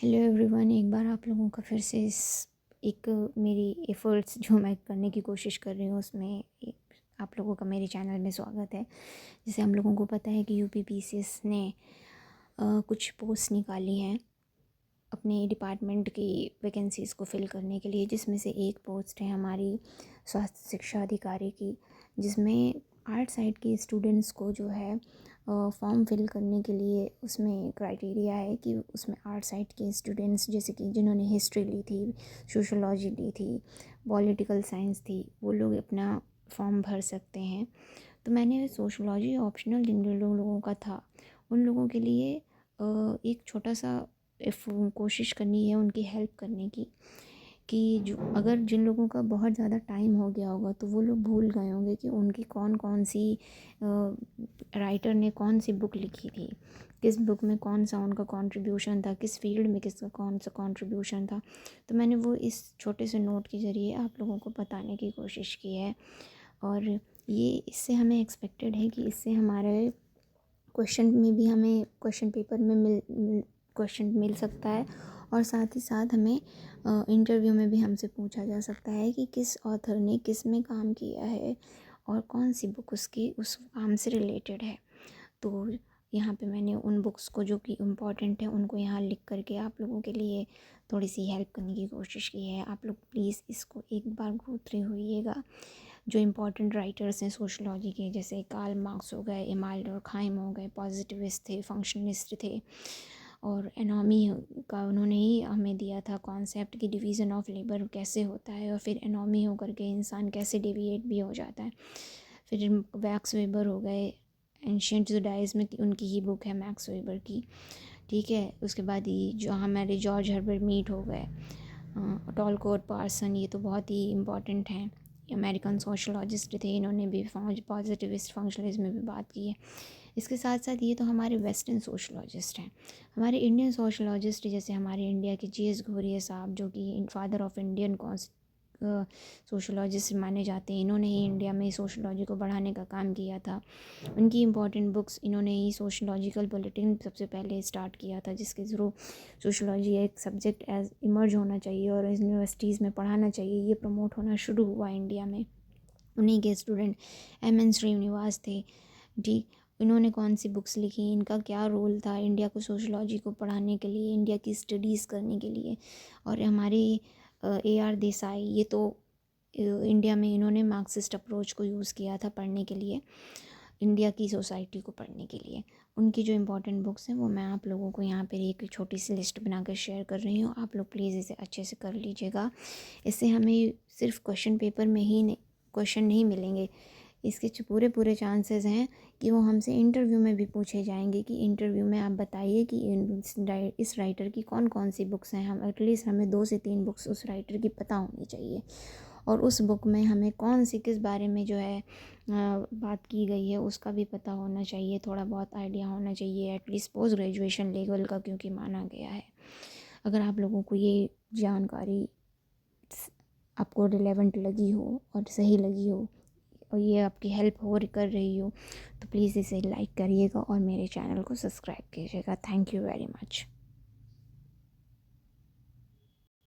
Hello everyone, एक बार आप लोगों का फिर से एक मेरी एफ़र्ट्स जो मैं करने की कोशिश कर रही हूँ उसमें आप लोगों का मेरे चैनल में स्वागत है। जैसे हम लोगों को पता है कि यूपीपीसीएस ने कुछ पोस्ट निकाली हैं अपने डिपार्टमेंट की वैकेंसीज़ को फिल करने के लिए, जिसमें से एक पोस्ट है हमारी स्वास्थ्य शिक्षा अधिकारी की, जिसमें आर्ट साइड के स्टूडेंट्स को जो है फॉर्म फिल करने के लिए उसमें क्राइटेरिया है कि उसमें आर्ट साइड के स्टूडेंट्स, जैसे कि जिन्होंने हिस्ट्री ली थी, सोशोलॉजी ली थी, पॉलिटिकल साइंस थी, वो लोग अपना फॉर्म भर सकते हैं। तो मैंने सोशोलॉजी ऑप्शनल जिन लोगों का था उन लोगों के लिए एक छोटा सा कोशिश करनी है उनकी हेल्प करने की, कि जो अगर जिन लोगों का बहुत ज़्यादा टाइम हो गया होगा तो वो लोग भूल गए होंगे कि उनकी कौन कौन सी राइटर ने कौन सी बुक लिखी थी, किस बुक में कौन सा उनका कंट्रीब्यूशन था, किस फील्ड में किसका कौन सा कंट्रीब्यूशन था। तो मैंने वो इस छोटे से नोट के ज़रिए आप लोगों को बताने की कोशिश की है। और ये इससे हमें एक्सपेक्टेड है कि इससे हमारे क्वेश्चन में भी हमें क्वेश्चन पेपर में क्वेश्चन मिल सकता है, और साथ ही साथ हमें इंटरव्यू में भी हमसे पूछा जा सकता है कि किस ऑथर ने किस में काम किया है और कौन सी बुक उसकी उस काम से रिलेटेड है। तो यहाँ पे मैंने उन बुक्स को जो कि इम्पॉर्टेंट है उनको यहाँ लिख करके आप लोगों के लिए थोड़ी सी हेल्प करने की कोशिश की है। आप लोग प्लीज़ इसको एक बार गो थ्रू होइएगा। जो इम्पोर्टेंट राइटर्स हैं सोशलॉजी के, जैसे कार्ल मार्क्स हो गए, इमानुएल डुर्कहाइम हो गए, पॉजिटिविस्ट थे, फंक्शनलिस्ट थे, और एनॉमी का उन्होंने ही हमें दिया था कॉन्सेप्ट कि डिवीज़न ऑफ लेबर कैसे होता है, और फिर एनॉमी होकर के इंसान कैसे डेविएट भी हो जाता है। फिर मैक्स वेबर हो गए, एंशियंट जुडाइज्म की उनकी ही बुक है मैक्स वेबर की, ठीक है। उसके बाद ही जो हमारे जॉर्ज हर्बर्ट मीड हो गए, टॉलकोट पार्सन, ये तो बहुत ही इम्पॉर्टेंट हैं, अमेरिकन सोशलॉजिस्ट थे, इन्होंने भी पॉजिटिविस्ट फंक्शनलिज्म में भी बात की है। इसके साथ साथ ये तो हमारे वेस्टर्न सोशलॉजिस्ट हैं। हमारे इंडियन सोशलॉजिस्ट जैसे हमारे इंडिया के जी.एस. घोरिया साहब, जो कि फादर ऑफ इंडियन सोशलॉजिस्ट माने जाते हैं, इन्होंने ही इंडिया में सोशलॉजी को बढ़ाने का काम किया था। उनकी इम्पॉर्टेंट बुक्स, इन्होंने ही सोशलॉजिकल बुलेटिन सबसे पहले स्टार्ट किया था, जिसके थ्रू सोशलॉजी एक सब्जेक्ट एज इमर्ज होना चाहिए और यूनिवर्सिटीज़ में पढ़ाना चाहिए, ये प्रमोट होना शुरू हुआ इंडिया में। उन्हीं के स्टूडेंट एम.एन. श्रीनिवास थे, ठीक। इन्होंने कौन सी बुक्स लिखी, इनका क्या रोल था इंडिया को सोशलॉजी को पढ़ाने के लिए, इंडिया की स्टडीज़ करने के लिए। और हमारे A.R. देसाई, ये तो इंडिया में इन्होंने मार्क्सिस्ट अप्रोच को यूज़ किया था पढ़ने के लिए, इंडिया की सोसाइटी को पढ़ने के लिए। उनकी जो इम्पोर्टेंट बुक्स हैं वो मैं आप लोगों को यहाँ पर एक छोटी सी लिस्ट बनाकर शेयर कर रही हूँ। आप लोग प्लीज़ इसे अच्छे से कर लीजिएगा। इससे हमें सिर्फ क्वेश्चन पेपर में ही क्वेश्चन नहीं मिलेंगे, इसके पूरे चांसेस हैं कि वो हमसे इंटरव्यू में भी पूछे जाएंगे कि इंटरव्यू में आप बताइए कि इस राइटर की कौन कौन सी बुक्स हैं। हम एटलीस्ट हमें 2 से 3 बुक्स उस राइटर की पता होनी चाहिए, और उस बुक में हमें कौन सी किस बारे में जो है बात की गई है उसका भी पता होना चाहिए, थोड़ा बहुत आइडिया होना चाहिए, एटलीस्ट पोस्ट ग्रेजुएशन लेवल का, क्योंकि माना गया है। अगर आप लोगों को ये जानकारी आपको रिलेवेंट लगी हो और सही लगी हो और ये आपकी हेल्प कर रही हो, तो प्लीज़ इसे लाइक करिएगा और मेरे चैनल को सब्सक्राइब कीजिएगा। Thank you very much.